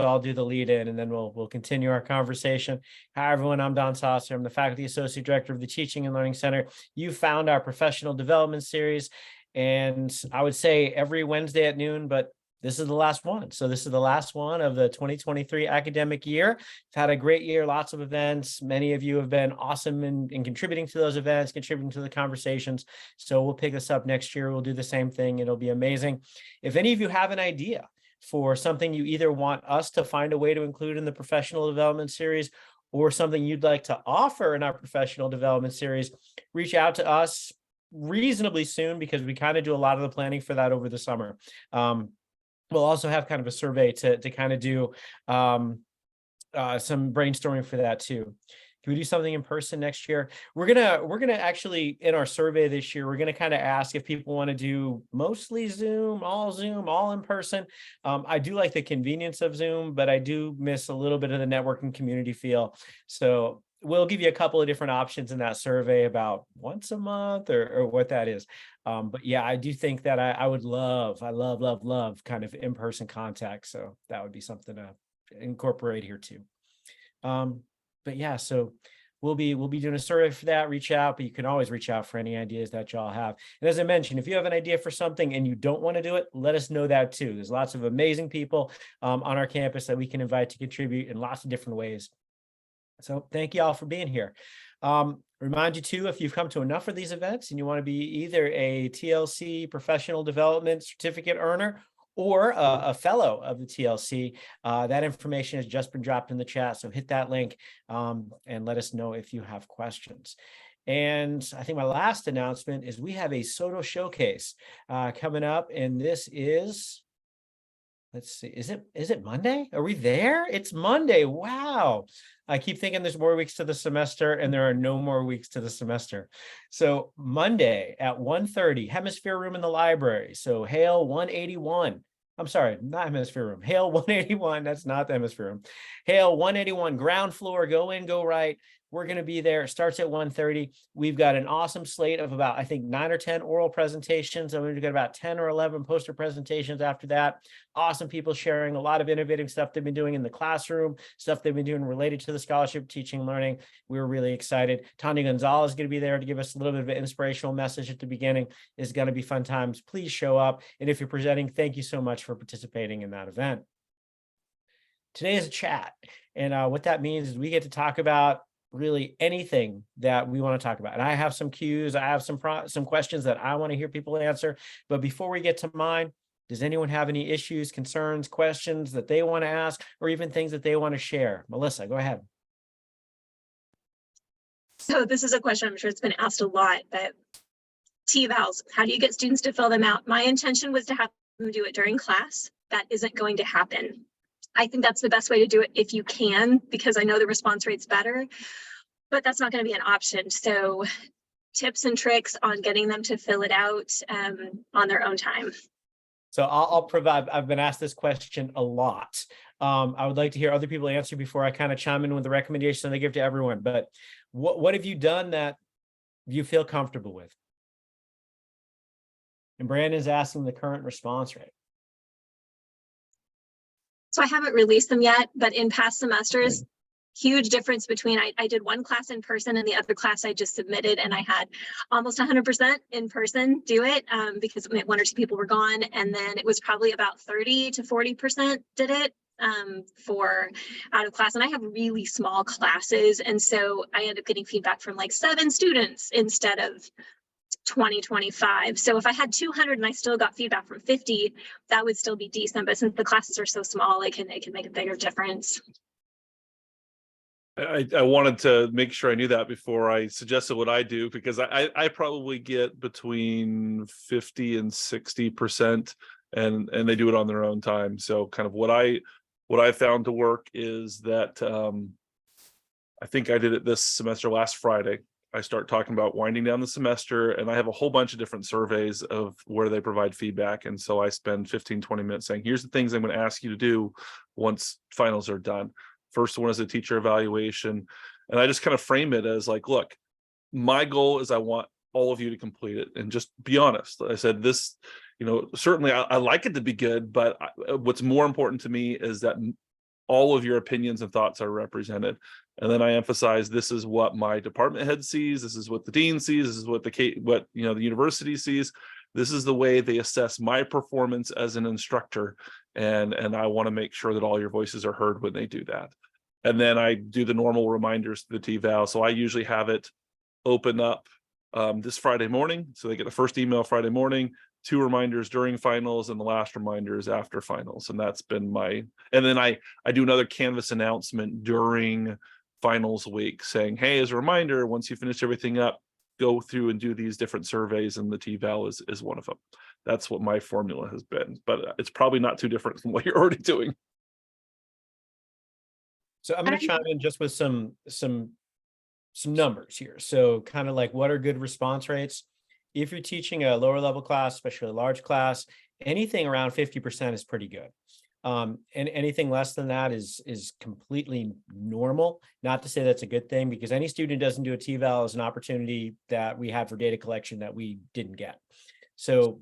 I'll do the lead in, and then we'll continue our conversation. Hi, everyone. I'm Don Saucer. I'm the Faculty Associate Director of the Teaching and Learning Center. You found our professional development series, and I would say every Wednesday at noon, but this is the last one. So this is the last one of the 2023 academic year. We've had a great year, lots of events. Many of you have been awesome in contributing to those events, contributing to the conversations. So we'll pick this up next year. We'll do the same thing. It'll be amazing. If any of you have an idea for something you either want us to find a way to include in the professional development series or something you'd like to offer in our professional development series, reach out to us reasonably soon, because we kind of do a lot of the planning for that over the summer. We'll also have kind of a survey to kind of do some brainstorming for that too. Can we do something in person next year? We're gonna actually, in our survey this year, we're gonna kind of ask if people want to do mostly Zoom, all in person. I do like the convenience of Zoom, but I do miss a little bit of the networking community feel. So we'll give you a couple of different options in that survey about once a month or what that is. But yeah, I do think that I love kind of in-person contact. So that would be something to incorporate here too. But yeah, so we'll be doing a survey for that. Reach out, but you can always reach out for any ideas that y'all have. And as I mentioned, if you have an idea for something and you don't want to do it, let us know that too. There's lots of amazing people on our campus that we can invite to contribute in lots of different ways. So thank you all for being here. Remind you too, if you've come to enough of these events and you want to be either a TLC professional development certificate earner or a fellow of the TLC, that information has just been dropped in the chat. So hit that link and let us know if you have questions. And I think my last announcement is we have a SOTO showcase coming up, and this is, let's see, is it Monday? Are we there? It's Monday. Wow. I keep thinking there's more weeks to the semester, and there are no more weeks to the semester. So Monday at 1:30, Hemisphere Room in the library. So Hale 181. I'm sorry, not Hemisphere Room. Hale 181. That's not the Hemisphere Room. Hale 181, ground floor. Go in, go right. We're going to be there. It starts at 1:30. We've got an awesome slate of about, I think, 9 or 10 oral presentations. And we've got about 10 or 11 poster presentations after that. Awesome people sharing a lot of innovative stuff they've been doing in the classroom, stuff they've been doing related to the scholarship, teaching, learning. We were really excited. Tanya Gonzalez is going to be there to give us a little bit of an inspirational message at the beginning. It's going to be fun times. Please show up. And if you're presenting, thank you so much for participating in that event. Today is a chat. And what that means is we get to talk about really anything that we want to talk about. And I have some cues. I have some questions that I want to hear people answer. But before we get to mine, does anyone have any issues, concerns, questions that they want to ask, or even things that they want to share? Melissa, go ahead. So this is a question I'm sure it's been asked a lot, but T-vals, how do you get students to fill them out? My intention was to have them do it during class. That isn't going to happen. I think that's the best way to do it if you can, because I know the response rate's better, but that's not going to be an option. So tips and tricks on getting them to fill it out on their own time. So I'll provide, I've been asked this question a lot. I would like to hear other people answer before I kind of chime in with the recommendation I give to everyone. But what have you done that you feel comfortable with? And Brandon's asking the current response rate. So I haven't released them yet, but in past semesters, huge difference between I did one class in person and the other class I just submitted, and I had almost 100% in person do it because 1 or 2 people were gone, and then it was probably about 30 to 40% did it for out of class. And I have really small classes, and so I ended up getting feedback from like 7 students instead of 20, 25. So if I had 200 and I still got feedback from 50, that would still be decent. But since the classes are so small, it can make a bigger difference. I wanted to make sure I knew that before I suggested what I do, because I probably get between 50 and 60%, and they do it on their own time. So kind of what I found to work is that I think I did it this semester last Friday. I start talking about winding down the semester, and I have a whole bunch of different surveys of where they provide feedback. And so I spend 15, 20 minutes saying, here's the things I'm going to ask you to do once finals are done. First one is a teacher evaluation. And I just kind of frame it as like, look, my goal is I want all of you to complete it, and just be honest. I said this, certainly I like it to be good, but what's more important to me is that all of your opinions and thoughts are represented. And then I emphasize, this is what my department head sees, this is what the dean sees, this is what the university sees. This is the way they assess my performance as an instructor. And I want to make sure that all your voices are heard when they do that. And then I do the normal reminders to the T-Val. So I usually have it open up this Friday morning. So they get the first email Friday morning, 2 reminders during finals, and the last reminder is after finals. And that's been and then I do another Canvas announcement during finals week saying, hey, as a reminder, once you finish everything up, go through and do these different surveys, and the T-Val is one of them. That's what my formula has been, but it's probably not too different from what you're already doing. So I'm going to chime in just with some numbers here. So kind of like, what are good response rates? If you're teaching a lower level class, especially a large class, anything around 50% is pretty good. And anything less than that is completely normal. Not to say that's a good thing, because any student who doesn't do a T-Val is an opportunity that we had for data collection that we didn't get. So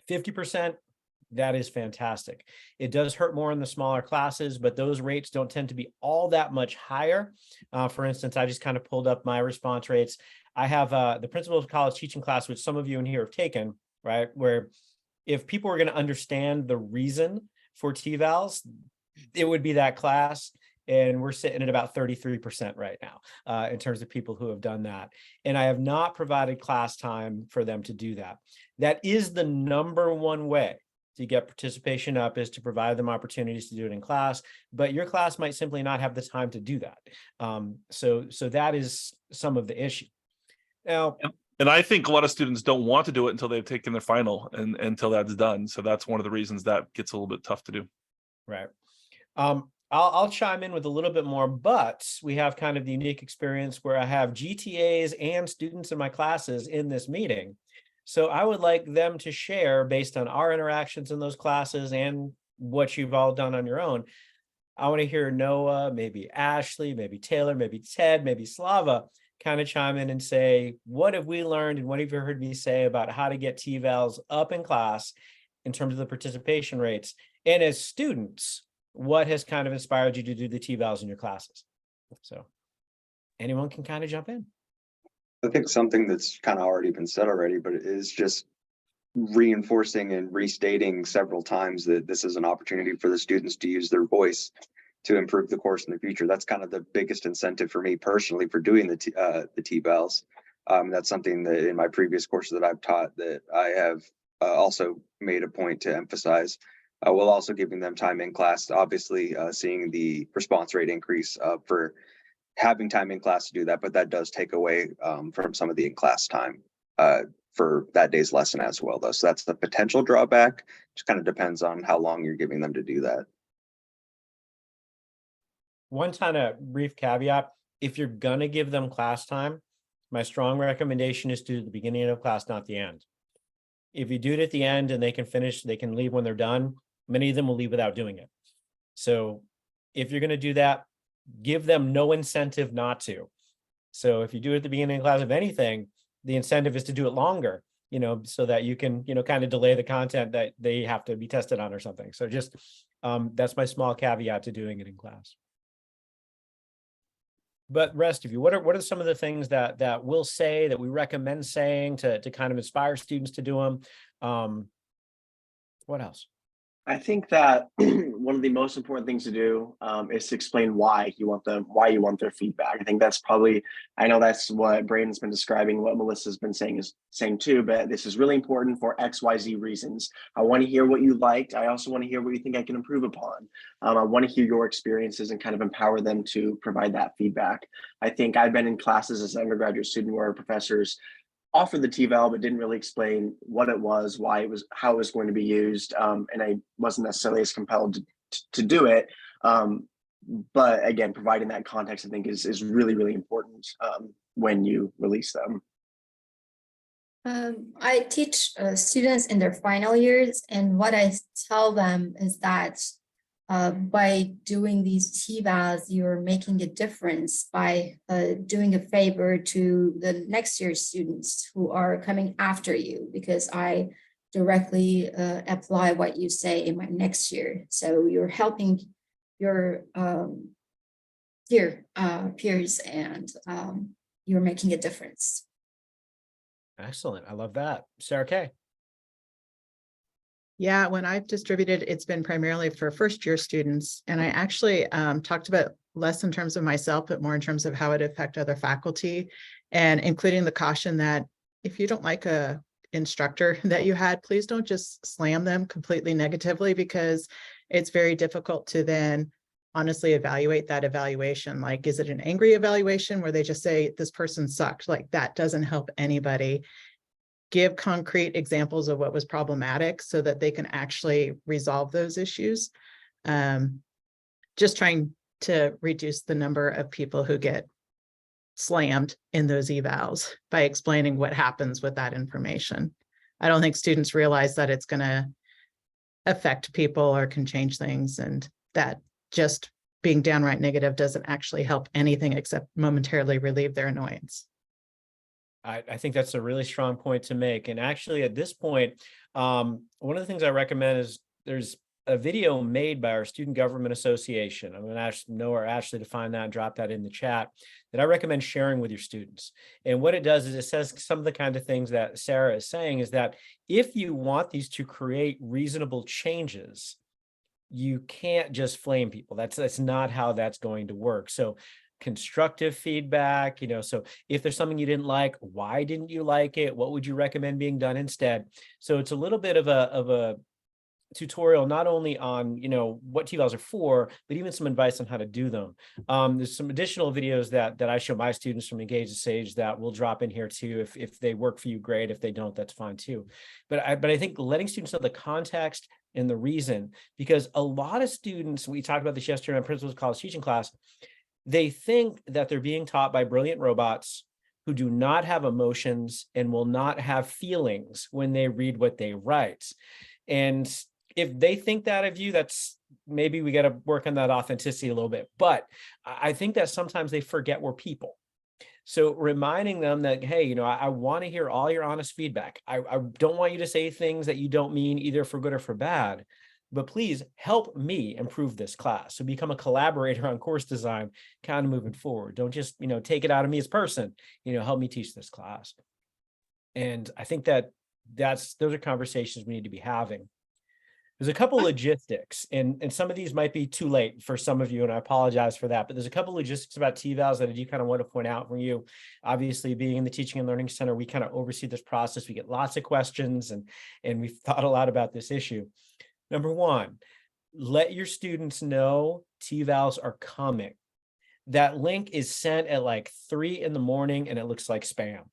50%, that is fantastic. It does hurt more in the smaller classes, but those rates don't tend to be all that much higher. For instance, I just kind of pulled up my response rates. I have the Principal of College Teaching class, which some of you in here have taken, right? Where if people were going to understand the reason for T-Vals, it would be that class. And we're sitting at about 33% right now in terms of people who have done that. And I have not provided class time for them to do that. That is the number one way to get participation up, is to provide them opportunities to do it in class, but your class might simply not have the time to do that. So that is some of the issue. Now, and I think a lot of students don't want to do it until they've taken their final and until that's done. So that's one of the reasons that gets a little bit tough to do. Right. I'll chime in with a little bit more, but we have kind of the unique experience where I have GTAs and students in my classes in this meeting. So I would like them to share, based on our interactions in those classes and what you've all done on your own. I want to hear Noah, maybe Ashley, maybe Taylor, maybe Ted, maybe Slava kind of chime in and say, what have we learned and what have you heard me say about how to get T-Vals up in class in terms of the participation rates? And as students, what has kind of inspired you to do the T-Vals in your classes? So anyone can kind of jump in. I think something that's kind of already been said already, but it is just reinforcing and restating several times that this is an opportunity for the students to use their voice to improve the course in the future. That's kind of the biggest incentive for me personally for doing the T-Vals. That's something that in my previous courses that I've taught that I have also made a point to emphasize. While also giving them time in class, obviously seeing the response rate increase for having time in class to do that, but that does take away from some of the in-class time for that day's lesson as well, though. So that's the potential drawback. Just kind of depends on how long you're giving them to do that. One kind of brief caveat, if you're gonna give them class time, my strong recommendation is to do the beginning of class, not the end. If you do it at the end and they can finish, they can leave when they're done, many of them will leave without doing it. So if you're gonna do that, give them no incentive not to. So if you do it at the beginning of class of anything, the incentive is to do it longer, so that you can, kind of delay the content that they have to be tested on or something. So just, that's my small caveat to doing it in class. But rest of you, what are some of the things that we'll say, that we recommend saying to kind of inspire students to do them? What else? I think that one of the most important things to do is to explain why you want their feedback. I think that's probably, I know that's what Braden's been describing, what Melissa's been saying too, but this is really important for XYZ reasons. I want to hear what you liked. I also want to hear what you think I can improve upon. I want to hear your experiences and kind of empower them to provide that feedback. I think I've been in classes as an undergraduate student where professors offered the T-Val, but didn't really explain what it was, why it was, how it was going to be used. And I wasn't necessarily as compelled to do it. But again, providing that context, I think is really, really important when you release them. I teach students in their final years, and what I tell them is that by doing these T-Vals, you're making a difference by doing a favor to the next year's students who are coming after you, because I directly apply what you say in my next year. So you're helping your peers, and you're making a difference. Excellent. I love that. Sarah Kay. Yeah, when I've distributed, it's been primarily for first year students. And I actually talked about less in terms of myself, but more in terms of how it affect other faculty, and including the caution that if you don't like a instructor that you had, please don't just slam them completely negatively, because it's very difficult to then honestly evaluate that evaluation. Like, is it an angry evaluation where they just say this person sucked? Like, that doesn't help anybody. Give concrete examples of what was problematic so that they can actually resolve those issues. Just trying to reduce the number of people who get slammed in those evals by explaining what happens with that information. I don't think students realize that it's going to affect people or can change things, and that just being downright negative doesn't actually help anything except momentarily relieve their annoyance. I think that's a really strong point to make. And actually, at this point, one of the things I recommend is there's a video made by our Student Government Association. I'm going to ask Noah or Ashley to find that and drop that in the chat, that I recommend sharing with your students. And what it does is it says some of the kind of things that Sarah is saying, is that if you want these to create reasonable changes, you can't just flame people. That's not how that's going to work. So constructive feedback, so if there's something you didn't like, why didn't you like it? What would you recommend being done instead? So it's a little bit of a tutorial, not only on, what TVALs are for, but even some advice on how to do them. There's some additional videos that I show my students from Engage the Sage that we'll drop in here too. If they work for you, great. If they don't, that's fine too. But I think letting students know the context and the reason, because a lot of students, we talked about this yesterday in my principal's college teaching class, they think that they're being taught by brilliant robots who do not have emotions and will not have feelings when they read what they write. And if they think that of you, that's maybe we got to work on that authenticity a little bit. But I think that sometimes they forget we're people. So reminding them that, hey, I want to hear all your honest feedback. I don't want you to say things that you don't mean, either for good or for bad, but please help me improve this class. So become a collaborator on course design, kind of moving forward. Don't just, take it out of me as a person, help me teach this class. And I think those are conversations we need to be having. There's a couple logistics, and some of these might be too late for some of you, and I apologize for that, but there's a couple logistics about TVALs that I do kind of want to point out for you. Obviously, being in the Teaching and Learning Center, we kind of oversee this process. We get lots of questions, and we've thought a lot about this issue. Number one, let your students know TVALs are coming. That link is sent at like 3 in the morning and it looks like spam.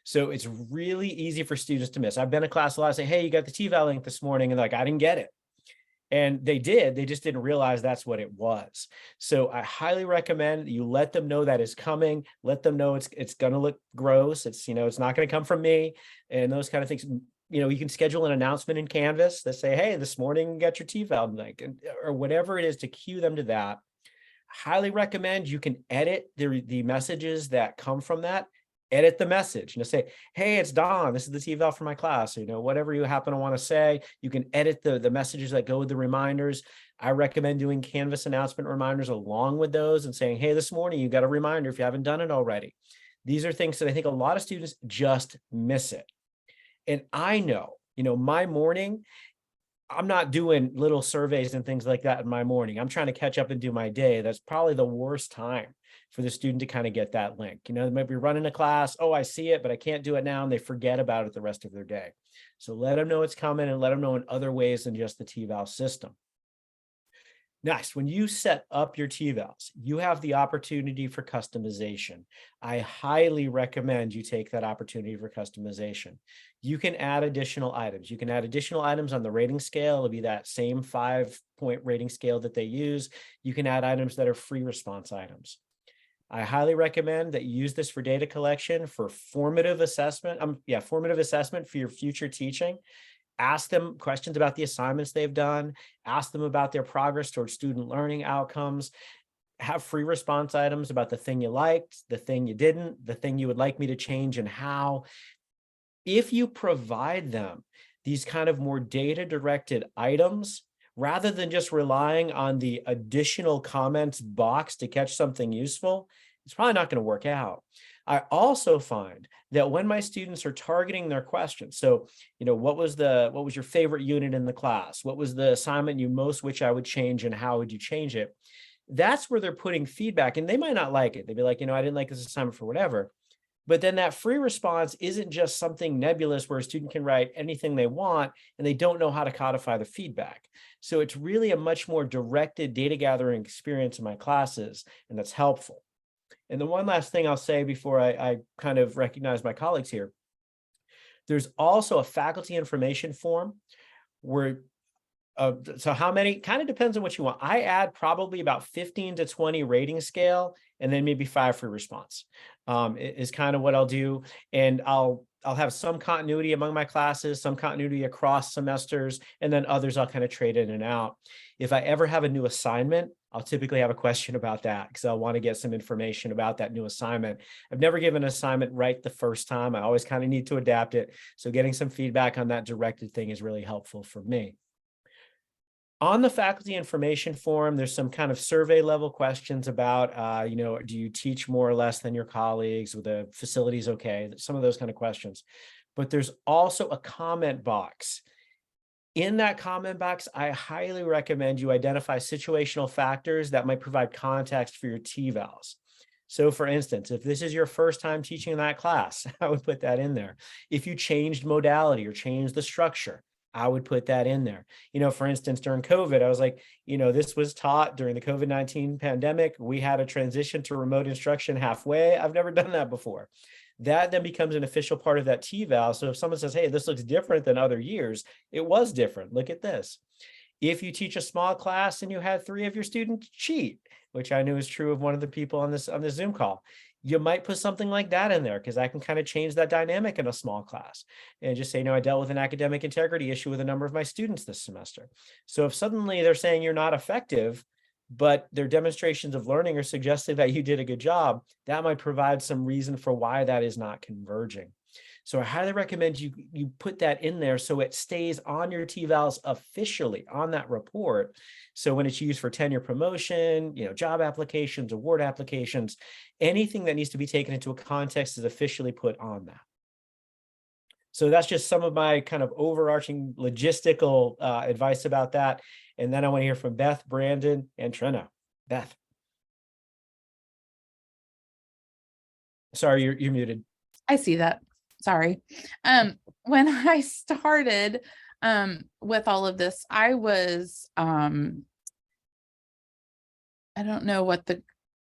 So it's really easy for students to miss. I've been in class a lot, say, hey, you got the TVAL link this morning, and like, I didn't get it. And they did, they just didn't realize that's what it was. So I highly recommend you let them know that is coming, let them know it's going to look gross. It's, it's not going to come from me, and those kind of things. You can schedule an announcement in Canvas that say, hey, this morning you got your TVAL link, or whatever it is, to cue them to that. Highly recommend you can edit the messages that come from that. Edit the message, say, hey, it's Don, this is the TVAL for my class, whatever you happen to want to say. You can edit the messages that go with the reminders. I recommend doing Canvas announcement reminders along with those and saying, hey, this morning you got a reminder if you haven't done it already. These are things that I think a lot of students just miss it. And I know, my morning, I'm not doing little surveys and things like that in my morning. I'm trying to catch up and do my day. That's probably the worst time for the student to kind of get that link. They might be running a class. Oh, I see it, but I can't do it now. And they forget about it the rest of their day. So let them know it's coming, and let them know in other ways than just the TVAL system. Next, when you set up your TVALs, you have the opportunity for customization. I highly recommend you take that opportunity for customization. You can add additional items. You can add additional items on the rating scale. It'll be that same 5-point rating scale that they use. You can add items that are free response items. I highly recommend that you use this for data collection, for formative assessment. Formative assessment for your future teaching. Ask them questions about the assignments they've done. Ask them about their progress towards student learning outcomes. Have free response items about the thing you liked, the thing you didn't, the thing you would like me to change, and how. If you provide them these kind of more data-directed items, rather than just relying on the additional comments box to catch something useful, it's probably not going to work out. I also find that when my students are targeting their questions, so, what was your favorite unit in the class? What was the assignment you most wish I would change, and how would you change it? That's where they're putting feedback, and they might not like it. They'd be like, I didn't like this assignment for whatever. But then that free response isn't just something nebulous where a student can write anything they want and they don't know how to codify the feedback. So it's really a much more directed data gathering experience in my classes, and that's helpful. And the one last thing I'll say before I kind of recognize my colleagues here, there's also a faculty information form where, so how many, kind of depends on what you want. I add probably about 15 to 20 rating scale, and then maybe 5 free response is kind of what I'll do. And I'll have some continuity among my classes, some continuity across semesters, and then others I'll kind of trade in and out. If I ever have a new assignment, I'll typically have a question about that because I'll want to get some information about that new assignment. I've never given an assignment right the first time. I always kind of need to adapt it. So getting some feedback on that directed thing is really helpful for me. On the faculty information form, there's some kind of survey level questions about, do you teach more or less than your colleagues? With the facilities okay? Some of those kind of questions. But there's also a comment box. In that comment box, I highly recommend you identify situational factors that might provide context for your TVALs. So for instance, if this is your first time teaching in that class, I would put that in there. If you changed modality or changed the structure, I would put that in there. For instance, during COVID, I was like, this was taught during the COVID-19 pandemic. We had a transition to remote instruction halfway. I've never done that before. That then becomes an official part of that TVAL. So if someone says, hey, this looks different than other years, it was different. Look at this. If you teach a small class and you had 3 of your students cheat, which I knew is true of one of the people on this Zoom call, you might put something like that in there because I can kind of change that dynamic in a small class and just say, I dealt with an academic integrity issue with a number of my students this semester. So if suddenly they're saying you're not effective, but their demonstrations of learning are suggesting that you did a good job, that might provide some reason for why that is not converging. So I highly recommend you put that in there so it stays on your TVALs officially on that report. So when it's used for tenure promotion, job applications, award applications, anything that needs to be taken into a context is officially put on that. So that's just some of my kind of overarching logistical advice about that. And then I want to hear from Beth, Brandon, and Trina. Beth. Sorry, you're muted. I see that. Sorry. When I started with all of this, I was, I don't know what the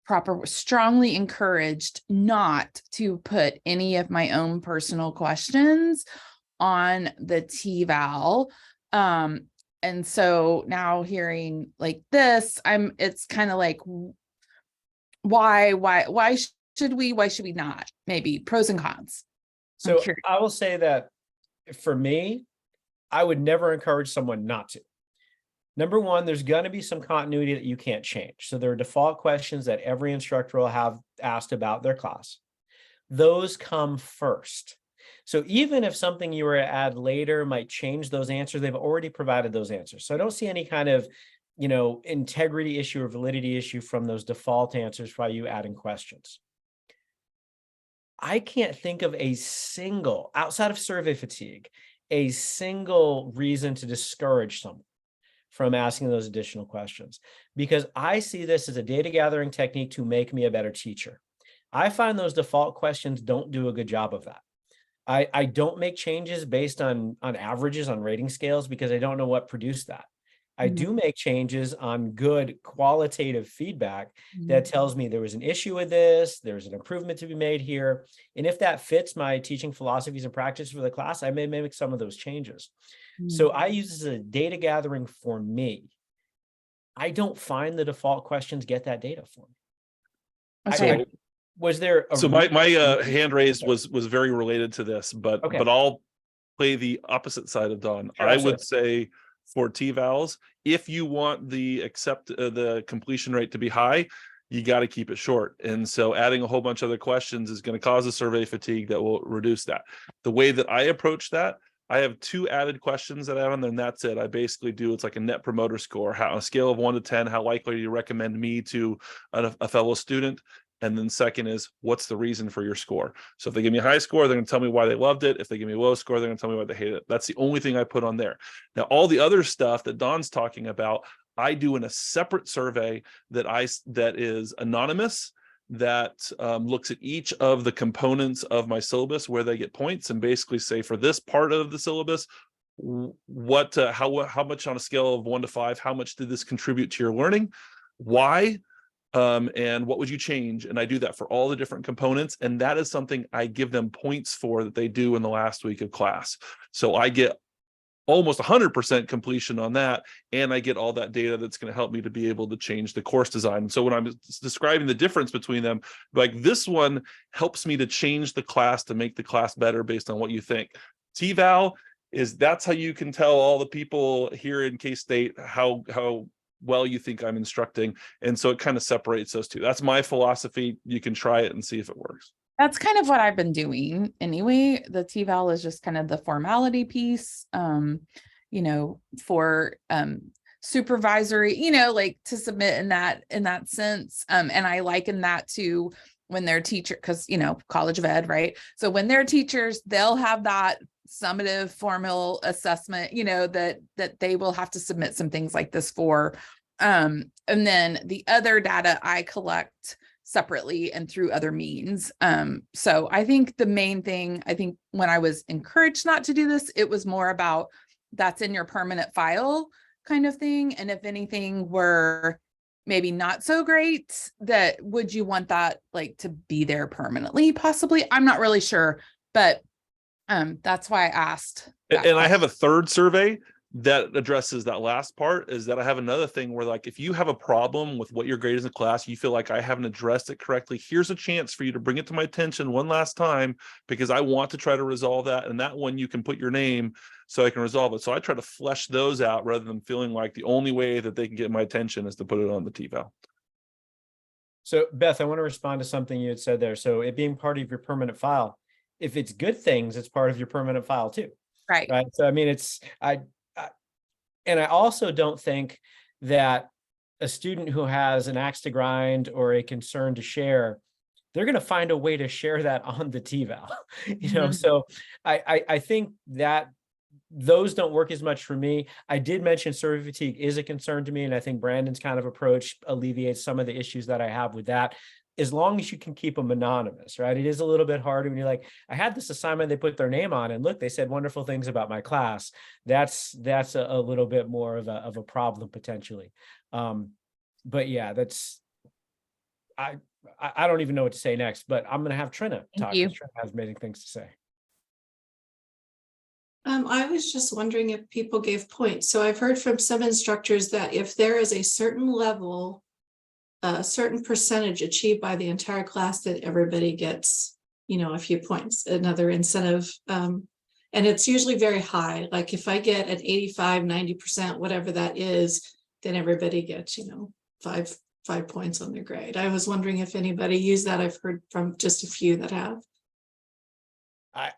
proper, strongly encouraged not to put any of my own personal questions on the TVAL. And so now hearing like this, it's kind of like, why should we not? Maybe pros and cons. So I will say that for me, I would never encourage someone not to. Number one, there's going to be some continuity that you can't change. So there are default questions that every instructor will have asked about their class. Those come first. So even if something you were to add later might change those answers, they've already provided those answers. So I don't see any kind of, integrity issue or validity issue from those default answers by you adding questions. I can't think of a single, outside of survey fatigue, a single reason to discourage someone from asking those additional questions, because I see this as a data gathering technique to make me a better teacher. I find those default questions don't do a good job of that. I don't make changes based on averages on rating scales because I don't know what produced that. I do make changes on good qualitative feedback that tells me there was an issue with this, there's an improvement to be made here. And if that fits my teaching philosophies and practice for the class, I may make some of those changes. So I use this as a data gathering for me. I don't find the default questions get that data for me. Okay. Was there a So my hand raised was very related to this, but I'll play the opposite side of Don. Sure, I would say for TVALs, if you want the completion rate to be high, you got to keep it short. And so adding a whole bunch of other questions is going to cause a survey fatigue that will reduce that. The way that I approach that I have 2 added questions that I have on there, and that's it. I basically do, it's like a net promoter score. How, on a scale of 1 to 10, how likely do you recommend me to a fellow student? And then second is, what's the reason for your score? So if they give me a high score, they're going to tell me why they loved it. If they give me a low score, they're going to tell me why they hate it. That's the only thing I put on there. Now, all the other stuff that Don's talking about, I do in a separate survey that is anonymous, that looks at each of the components of my syllabus where they get points, and basically say, for this part of the syllabus, what how much on a scale of 1 to 5, how much did this contribute to your learning, why, and what would you change? And I do that for all the different components, and that is something I give them points for, that they do in the last week of class. So I get almost 100% completion on that, and I get all that data that's going to help me to be able to change the course design. And so when I'm describing the difference between them, like, this one helps me to change the class, to make the class better based on what you think. T-Val is, that's how you can tell all the people here in K-State how well you think I'm instructing. And so it kind of separates those two. That's my philosophy. You can try it and see if it works. That's kind of what I've been doing anyway. The T-Val is just kind of the formality piece, you know, for supervisory, you know, like to submit in that sense. And I liken that to when they're teacher, because, you know, College of Ed, right? So when they're teachers, they'll have that summative formal assessment, you know, that they will have to submit some things like this for. And then the other data I collect separately and through other means. So I think the main thing, I think when I was encouraged not to do this, it was more about that's in your permanent file kind of thing. And if anything were maybe not so great, that would you want that like to be there permanently? Possibly. I'm not really sure, but that's why I asked. And I have a third survey that addresses that last part, is that I have another thing where, like, if you have a problem with what your grade is in class, you feel like I haven't addressed it correctly, here's a chance for you to bring it to my attention one last time, because I want to try to resolve that. And that one you can put your name so I can resolve it. So I try to flesh those out rather than feeling like the only way that they can get my attention is to put it on the T-Val. So Beth, I want to respond to something you had said there. So it being part of your permanent file, if it's good things, it's part of your permanent file too. Right. Right. So I mean, and I also don't think that a student who has an axe to grind or a concern to share, they're going to find a way to share that on the T-Val. You know, so I think that those don't work as much for me. I did mention survey fatigue is a concern to me, and I think Brandon's kind of approach alleviates some of the issues that I have with that, as long as you can keep them anonymous, right? It is a little bit harder when you're like, I had this assignment, they put their name on, and look, they said wonderful things about my class. That's a little bit more of a problem potentially. But yeah, I don't even know what to say next, but I'm going to have Trina talk. Trina has amazing things to say. I was just wondering if people gave points. So I've heard from some instructors that if there is a certain level, a certain percentage achieved by the entire class, that everybody gets, you know, a few points, another incentive. And it's usually very high. Like if I get an 85, 90%, whatever that is, then everybody gets, you know, five points on their grade. I was wondering if anybody used that. I've heard from just a few that have.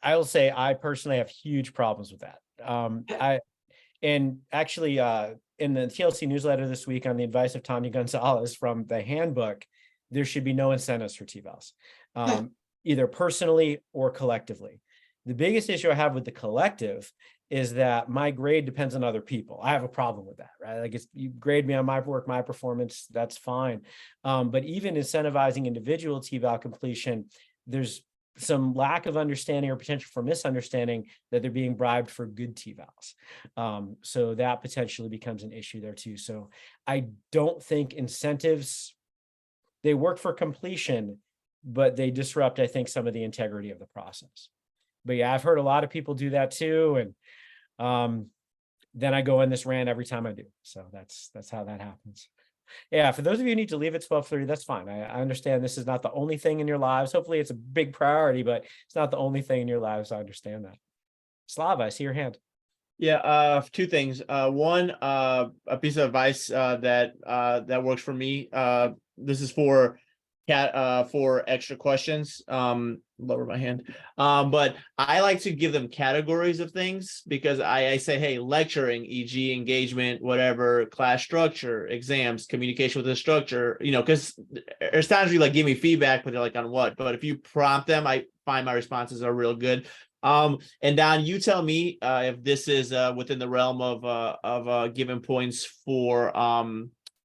I will say I personally have huge problems with that. And actually in the TLC newsletter this week, on the advice of Tanya Gonzalez from the handbook, there should be no incentives for T-Vals, either personally or collectively. The biggest issue I have with the collective is that my grade depends on other people. I have a problem with that, right? Like, you grade me on my work, my performance, that's fine. But even incentivizing individual T-Val completion, there's some lack of understanding or potential for misunderstanding that they're being bribed for good T-Vals. So that potentially becomes an issue there too. So I don't think incentives, they work for completion, but they disrupt, I think, some of the integrity of the process. But yeah, I've heard a lot of people do that too. And then I go on this rant every time I do. So that's how that happens. Yeah, for those of you who need to leave at 12:30, that's fine. I understand this is not the only thing in your lives. Hopefully it's a big priority, but it's not the only thing in your lives. I understand that. Slava, I see your hand. Yeah, two things. One, a piece of advice that works for me. This is for for extra questions. Lower my hand. But I like to give them categories of things because I say, hey, lecturing, e.g. engagement, whatever, class structure, exams, communication with the structure, because there's times you like give me feedback, but they're like on what? But if you prompt them, I find my responses are real good. And Don, you tell me if this is within the realm of giving points for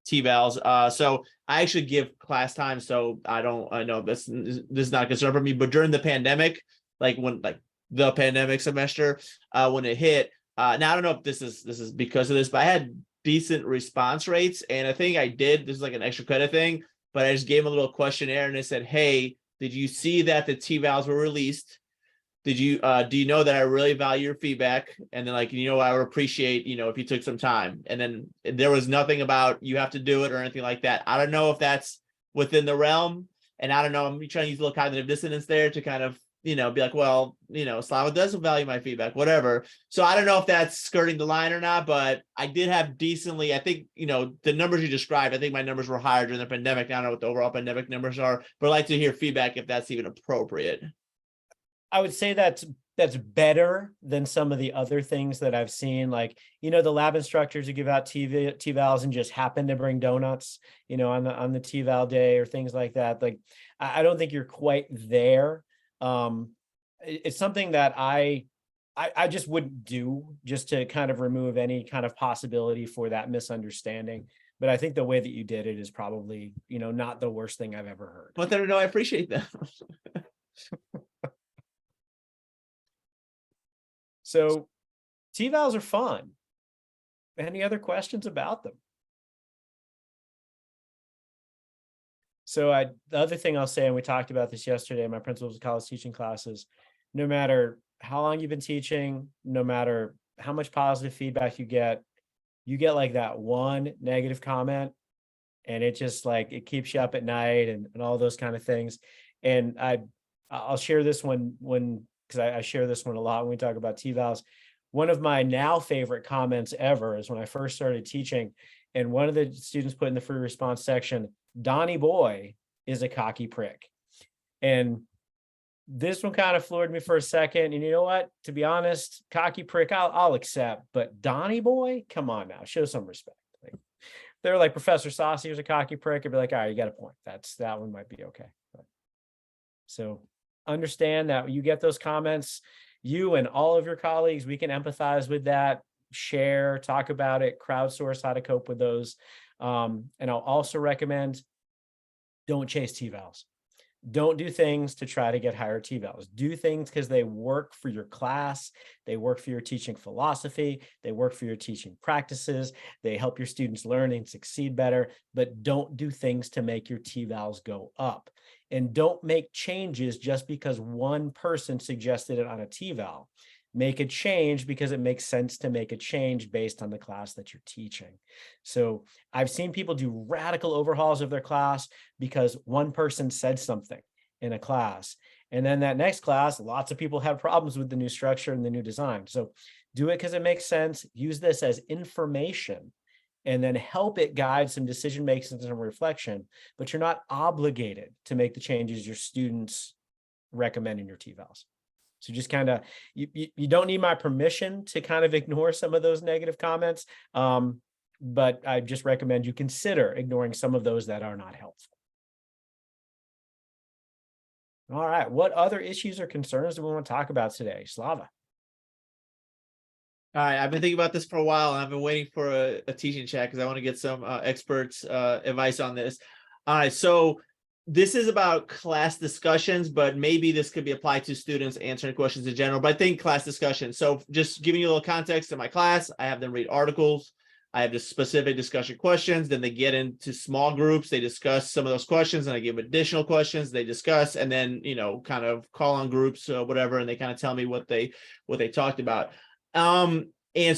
TVALs. So I actually give class time, so I know this is not a concern for me, but during the pandemic, like the pandemic semester, when it hit, now I don't know if this is because of this, but I had decent response rates. And I think I did, this is like an extra credit thing, but I just gave them a little questionnaire and I said, hey, did you see that the TVALs were released? Did you do you know that I really value your feedback? And then I would appreciate, if you took some time. And then there was nothing about you have to do it or anything like that. I don't know if that's within the realm. And I don't know, I'm trying to use a little cognitive dissonance there to kind of, be like, well, Slava doesn't value my feedback, whatever. So I don't know if that's skirting the line or not, but I did have decently, I think, the numbers you described, I think my numbers were higher during the pandemic. I don't know what the overall pandemic numbers are, but I'd like to hear feedback if that's even appropriate. I would say that's better than some of the other things that I've seen, like, the lab instructors who give out TVALs and just happen to bring donuts, on the TVAL day or things like that. Like, I don't think you're quite there. It's something that I just wouldn't do, just to kind of remove any kind of possibility for that misunderstanding. But I think the way that you did it is probably, not the worst thing I've ever heard. But then, no, I appreciate that. So TVALs are fun. Any other questions about them? So the other thing I'll say, and we talked about this yesterday in my principles of college teaching classes, no matter how long you've been teaching, no matter how much positive feedback you get like that one negative comment, and it just it keeps you up at night and all those kind of things. And I'll share this one because I share this one a lot when we talk about TVALs. One of my now favorite comments ever is when I first started teaching, and one of the students put in the free response section, Donnie boy is a cocky prick. And this one kind of floored me for a second. And you know what? To be honest, cocky prick, I'll accept. But Donnie boy, come on now, show some respect. They're like Professor Saucy was a cocky prick. I'd be like, all right, you got a point. That one might be okay. So understand that you get those comments, you and all of your colleagues, we can empathize with that, share, talk about it, crowdsource how to cope with those. And I'll also recommend, don't chase TVALs. Don't do things to try to get higher TVALs. Do things because they work for your class, they work for your teaching philosophy, they work for your teaching practices, they help your students learn and succeed better, but don't do things to make your TVALs go up. And don't make changes just because one person suggested it on a TVAL. Make a change because it makes sense to make a change based on the class that you're teaching. So I've seen people do radical overhauls of their class because one person said something in a class. And then that next class, lots of people have problems with the new structure and the new design. So do it because it makes sense. Use this as information and then help it guide some decision making and some reflection, but you're not obligated to make the changes your students recommend in your TVALs. So just kind of, you don't need my permission to kind of ignore some of those negative comments, but I just recommend you consider ignoring some of those that are not helpful. All right, what other issues or concerns do we want to talk about today? Slava. All right, I've been thinking about this for a while, and I've been waiting for a teaching chat because I want to get some experts' advice on this. All right, so this is about class discussions, but maybe this could be applied to students answering questions in general, but I think class discussion. So just giving you a little context in my class, I have them read articles. I have just specific discussion questions. Then they get into small groups. They discuss some of those questions and I give additional questions. They discuss and then, kind of call on groups or whatever. And they kind of tell me what they talked about. And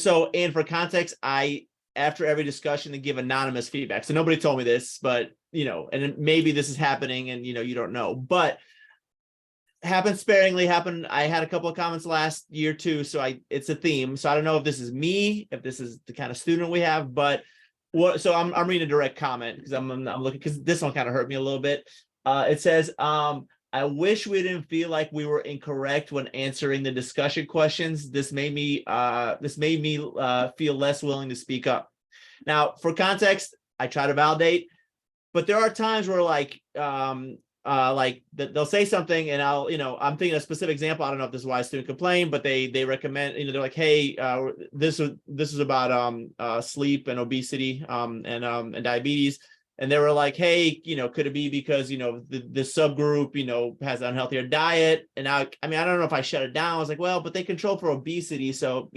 for context, after every discussion, they give anonymous feedback. So nobody told me this, but, and maybe this is happening and, you don't know, but happened sparingly. I had a couple of comments last year too. So it's a theme. So I don't know if this is me, if this is the kind of student we have, but so I'm reading a direct comment because I'm looking, because this one kind of hurt me a little bit. It says, I wish we didn't feel like we were incorrect when answering the discussion questions. This made me feel less willing to speak up. Now, for context, I try to validate, but there are times where like they'll say something and I'm thinking a specific example. I don't know if this is why a student complained, but they recommend, they're like, hey, this is about sleep and obesity and diabetes. And they were like, hey, could it be because, the subgroup, has an unhealthier diet? And now, I don't know if I shut it down. I was like, well, but they control for obesity. So,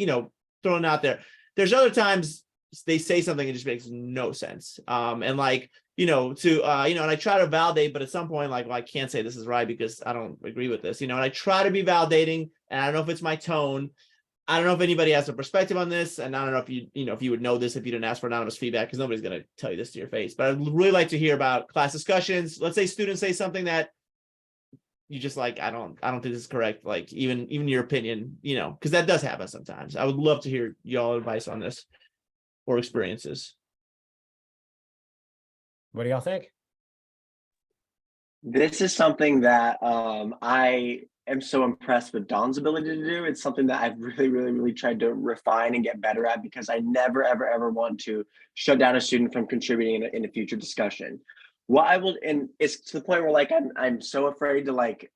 throwing it out there. There's other times they say something and it just makes no sense. And like, and I try to validate, but at some point, like, well, I can't say this is right because I don't agree with this, and I try to be validating, and I don't know if it's my tone. I don't know if anybody has a perspective on this, and I don't know if if you would know this if you didn't ask for anonymous feedback, because nobody's going to tell you this to your face. But I'd really like to hear about class discussions. Let's say students say something that you just like, I don't think this is correct. Like even your opinion, because that does happen sometimes. I would love to hear y'all advice on this or experiences. What do y'all think? This is something that I am so impressed with Don's ability to do. It's something that I've really, really, really tried to refine and get better at, because I never, ever, ever want to shut down a student from contributing in a future discussion. What I will, and it's to the point where like I'm so afraid to like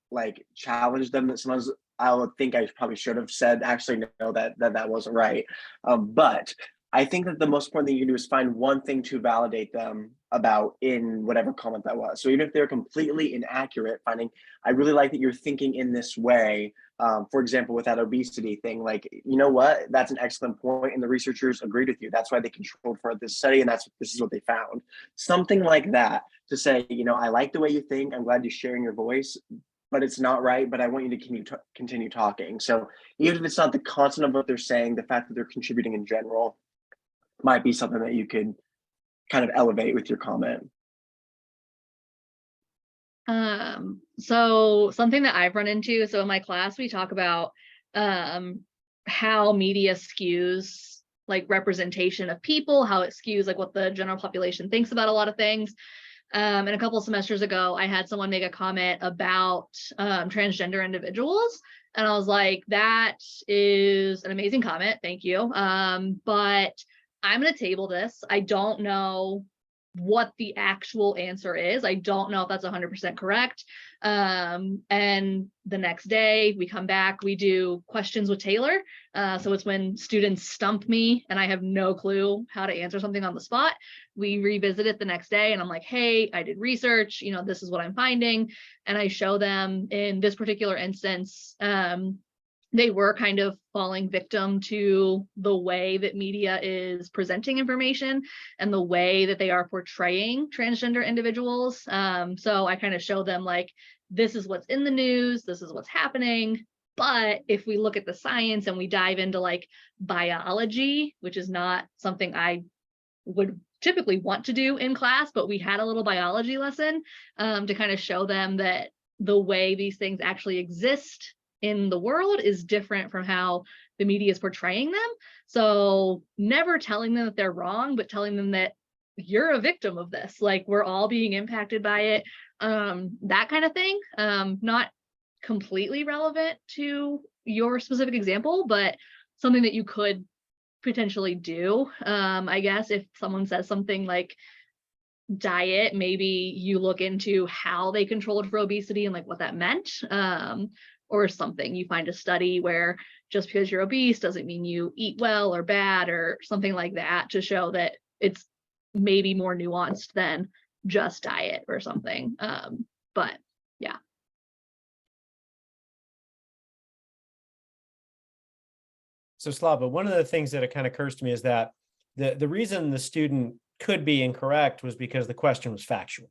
challenge them that sometimes I would think I probably should have said, actually, no, that wasn't right. But I think that the most important thing you can do is find one thing to validate them about in whatever comment that was. So even if they're completely inaccurate, finding, I really like that you're thinking in this way. For example, with that obesity thing, like, you know what, that's an excellent point, and the researchers agreed with you. That's why they controlled for this study, and this is what they found. Something like that to say, I like the way you think. I'm glad you're sharing your voice, but it's not right. But I want you to continue talking. So even if it's not the content of what they're saying, the fact that they're contributing in general might be something that you could kind of elevate with your comment. So something that I've run into, so in my class, we talk about how media skews like representation of people, how it skews like what the general population thinks about a lot of things. And a couple of semesters ago, I had someone make a comment about transgender individuals. And I was like, that is an amazing comment. Thank you. But I'm going to table this. I don't know what the actual answer is. I don't know if that's 100% correct. And the next day we come back, we do questions with Taylor. So it's when students stump me and I have no clue how to answer something on the spot. We revisit it the next day and I'm like, hey, I did research, this is what I'm finding. And I show them in this particular instance, they were kind of falling victim to the way that media is presenting information and the way that they are portraying transgender individuals. So I kind of show them like, this is what's in the news, this is what's happening. But if we look at the science and we dive into like biology, which is not something I would typically want to do in class, but we had a little biology lesson to kind of show them that the way these things actually exist in the world is different from how the media is portraying them. So never telling them that they're wrong, but telling them that you're a victim of this. Like, we're all being impacted by it. That kind of thing. Not completely relevant to your specific example, but something that you could potentially do. I guess if someone says something like diet, maybe you look into how they controlled for obesity and like what that meant. Or something, you find a study where just because you're obese doesn't mean you eat well or bad or something like that, to show that it's maybe more nuanced than just diet or something. But yeah. So Slava, one of the things that it kind of occurs to me is that the reason the student could be incorrect was because the question was factual.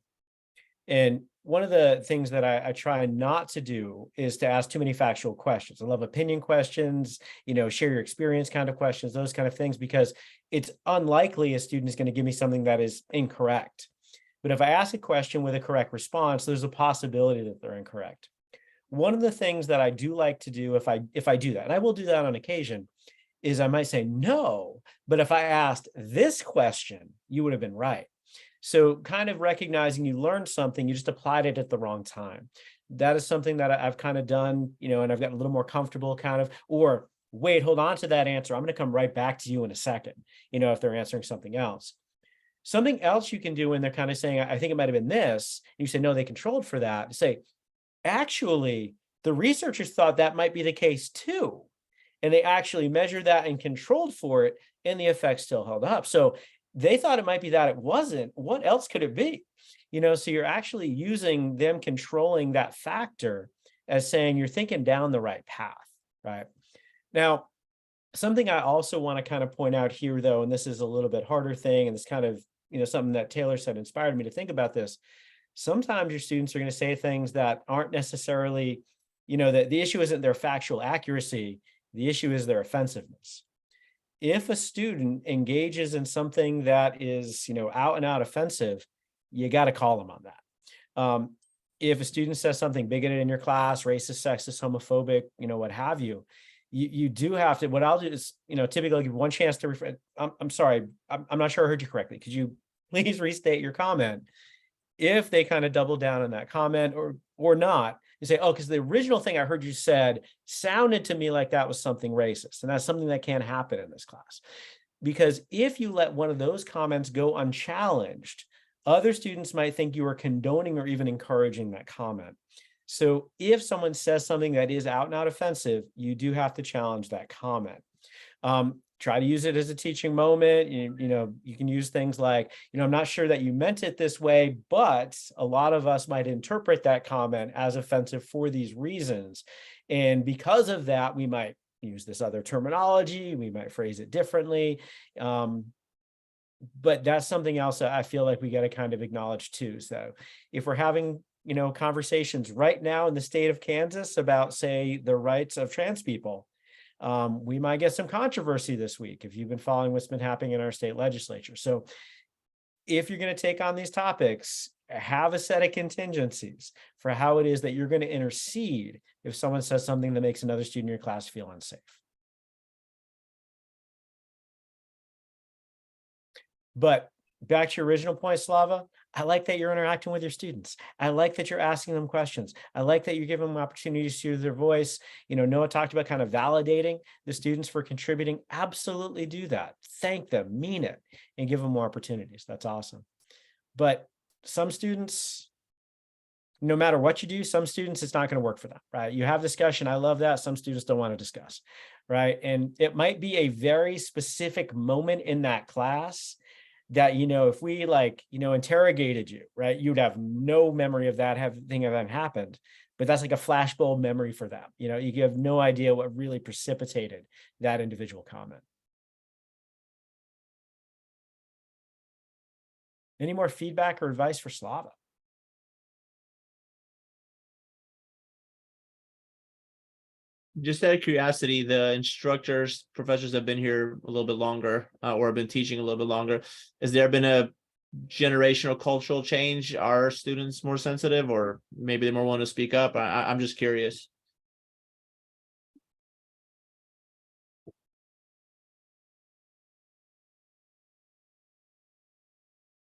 And one of the things that I try not to do is to ask too many factual questions. I love opinion questions, share your experience kind of questions, those kind of things, because it's unlikely a student is going to give me something that is incorrect. But if I ask a question with a correct response, there's a possibility that they're incorrect. One of the things that I do like to do if I do that, and I will do that on occasion, is I might say no, but if I asked this question, you would have been right. So kind of recognizing you learned something, you just applied it at the wrong time. That is something that I've kind of done, and I've gotten a little more comfortable kind of, or wait, hold on to that answer. I'm going to come right back to you in a second, if they're answering something else. Something else you can do when they're kind of saying, I think it might have been this, and you say, no, they controlled for that. Say, actually, the researchers thought that might be the case too. And they actually measured that and controlled for it, and the effect still held up. So they thought it might be that, it wasn't. What else could it be? So you're actually using them controlling that factor as saying you're thinking down the right path, right? Now, something I also want to kind of point out here, though, and this is a little bit harder thing, and it's kind of, something that Taylor said inspired me to think about this. Sometimes your students are going to say things that aren't necessarily, that the issue isn't their factual accuracy. The issue is their offensiveness. If a student engages in something that is, out and out offensive, you got to call them on that. If a student says something bigoted in your class, racist, sexist, homophobic, what have you, you do have to, what I'll do is, typically I'll give one chance to refer. I'm sorry, I'm not sure I heard you correctly. Could you please restate your comment? If they kind of double down on that comment or not, you say, oh, because the original thing I heard you said sounded to me like that was something racist. And that's something that can't happen in this class. Because if you let one of those comments go unchallenged, other students might think you are condoning or even encouraging that comment. So if someone says something that is out and out offensive, you do have to challenge that comment. Try to use it as a teaching moment. You can use things like, I'm not sure that you meant it this way, but a lot of us might interpret that comment as offensive for these reasons. And because of that, we might use this other terminology. We might phrase it differently. But that's something else that I feel like we got to kind of acknowledge too. So if we're having, conversations right now in the state of Kansas about, say, the rights of trans people, we might get some controversy this week if you've been following what's been happening in our state legislature. So if you're going to take on these topics, have a set of contingencies for how it is that you're going to intercede if someone says something that makes another student in your class feel unsafe. But back to your original point, Slava, I like that you're interacting with your students. I like that you're asking them questions. I like that you're giving them opportunities to use their voice. Noah talked about kind of validating the students for contributing. Absolutely do that. Thank them, mean it, and give them more opportunities. That's awesome. But some students, no matter what you do, some students, it's not going to work for them, right? You have discussion. I love that. Some students don't want to discuss, right? And it might be a very specific moment in that class that, if we interrogated you, right, you'd have no memory of that thing happened, but that's like a flashbulb memory for them. You have no idea what really precipitated that individual comment. Any more feedback or advice for Slava? Just out of curiosity, the professors have been here a little bit longer or have been teaching a little bit longer. Has there been a generational cultural change? Are students more sensitive, or maybe they're more willing to speak up? I'm just curious.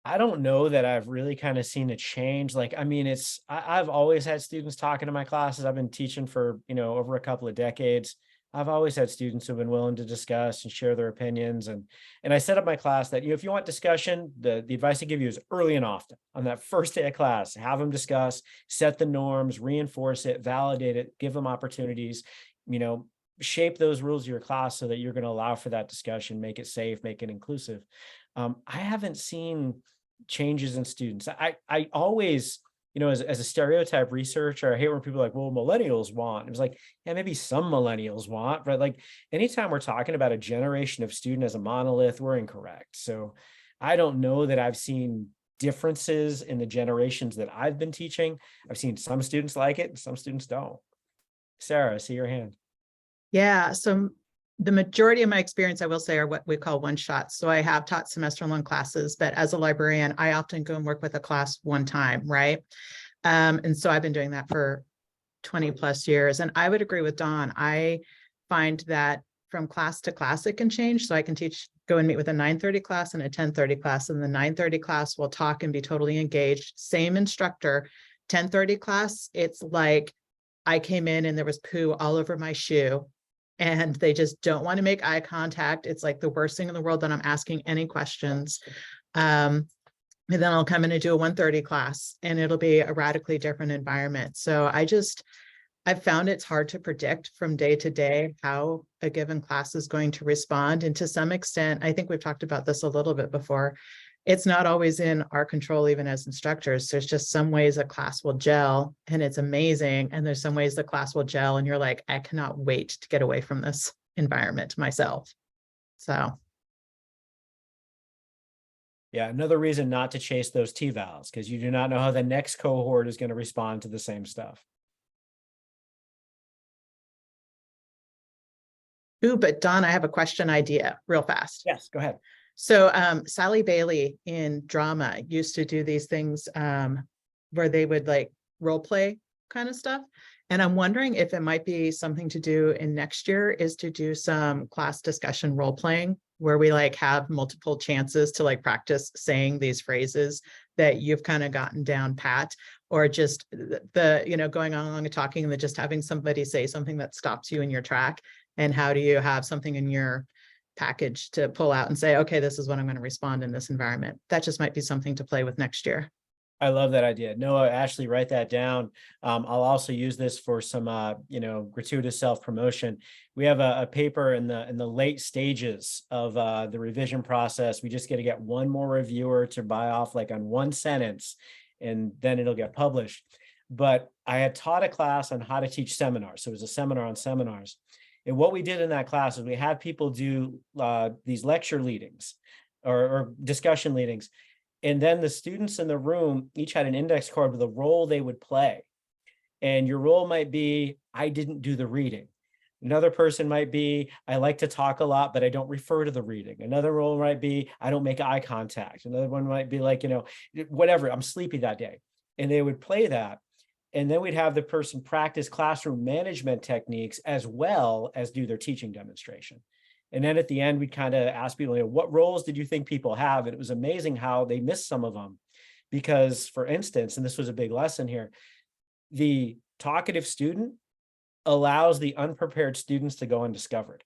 I don't know that I've really kind of seen a change. I've always had students talking to my classes. I've been teaching for, over a couple of decades. I've always had students who've been willing to discuss and share their opinions. And I set up my class that, if you want discussion, the advice I give you is early and often on that first day of class, have them discuss, set the norms, reinforce it, validate it, give them opportunities, shape those rules of your class so that you're going to allow for that discussion, make it safe, make it inclusive. I haven't seen changes in students. I always, as a stereotype researcher, I hate when people are like, well, millennials want. It was like, yeah, maybe some millennials want, but anytime we're talking about a generation of student as a monolith, we're incorrect. So I don't know that I've seen differences in the generations that I've been teaching. I've seen some students like it and some students don't. Sarah, I see your hand. Yeah, so the majority of my experience, I will say, are what we call one shots. So I have taught semester-long classes, but as a librarian, I often go and work with a class one time, right? And so I've been doing that for 20 plus years. And I would agree with Dawn. I find that from class to class, it can change. So I can teach go and meet with a 9:30 class and a 10:30 class, and the 9:30 class will talk and be totally engaged. Same instructor. 10:30 class, it's like I came in and there was poo all over my shoe and they just don't want to make eye contact. It's like the worst thing in the world that I'm asking any questions. And then I'll come in and do a 1:30 class and it'll be a radically different environment. So I've found it's hard to predict from day to day how a given class is going to respond. And to some extent, I think we've talked about this a little bit before, it's not always in our control, even as instructors. There's just some ways a class will gel and it's amazing. And there's some ways the class will gel and you're like, I cannot wait to get away from this environment myself. So. Yeah, another reason not to chase those T-vals, because you do not know how the next cohort is going to respond to the same stuff. Ooh, but Don, I have a question idea real fast. Yes, go ahead. So Sally Bailey in drama used to do these things where they would like role play kind of stuff. And I'm wondering if it might be something to do in next year is to do some class discussion role playing where we like have multiple chances to like practice saying these phrases that you've kind of gotten down pat, or just the, you know, going along and talking and then just having somebody say something that stops you in your track. And how do you have something in your package to pull out and say, okay, this is what I'm going to respond in this environment. That just might be something to play with next year. I love that idea. Noah, Ashley, write that down. I'll also use this for some, gratuitous self-promotion. We have a paper in the late stages of the revision process. We just got to get one more reviewer to buy off like on one sentence, and then it'll get published. But I had taught a class on how to teach seminars. So it was a seminar on seminars. And what we did in that class is we had people do these lecture leadings or discussion leadings. And then the students in the room each had an index card with a role they would play. And your role might be, I didn't do the reading. Another person might be, I like to talk a lot, but I don't refer to the reading. Another role might be, I don't make eye contact. Another one might be like, whatever, I'm sleepy that day. And they would play that. And then we'd have the person practice classroom management techniques as well as do their teaching demonstration. And then at the end, we'd kind of ask people, what roles did you think people have? And it was amazing how they missed some of them. Because, for instance, and this was a big lesson here, the talkative student allows the unprepared students to go undiscovered.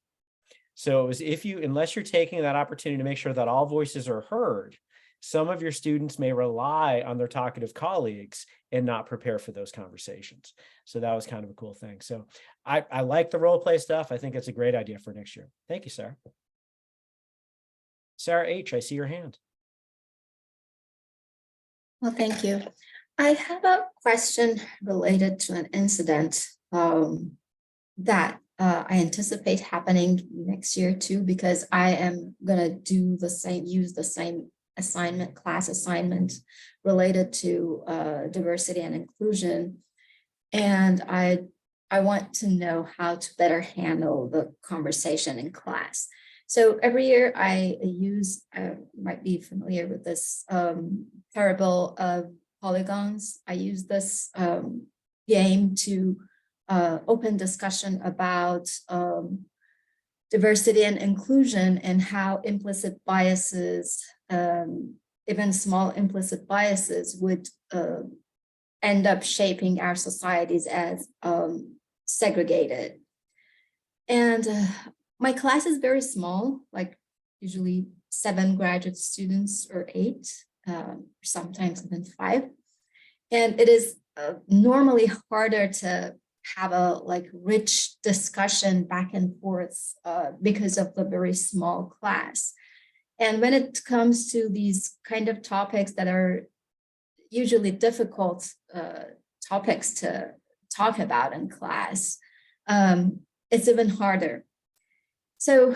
So it was unless you're taking that opportunity to make sure that all voices are heard, some of your students may rely on their talkative colleagues and not prepare for those conversations. So that was kind of a cool thing. So I like the role play stuff. I think it's a great idea for next year. Thank you, Sarah. Sarah H., I see your hand. Well, thank you. I have a question related to an incident that I anticipate happening next year too, because I am gonna use the same class assignment related to diversity and inclusion. And I want to know how to better handle the conversation in class. So every year I use, might be familiar with this parable of polygons. I use this game to open discussion about diversity and inclusion and how implicit biases, even small implicit biases, would end up shaping our societies as segregated. And my class is very small, like usually 7 graduate students or 8, sometimes even 5. And it is normally harder to have a rich discussion back and forth because of the very small class. And when it comes to these kind of topics that are usually difficult topics to talk about in class, it's even harder. So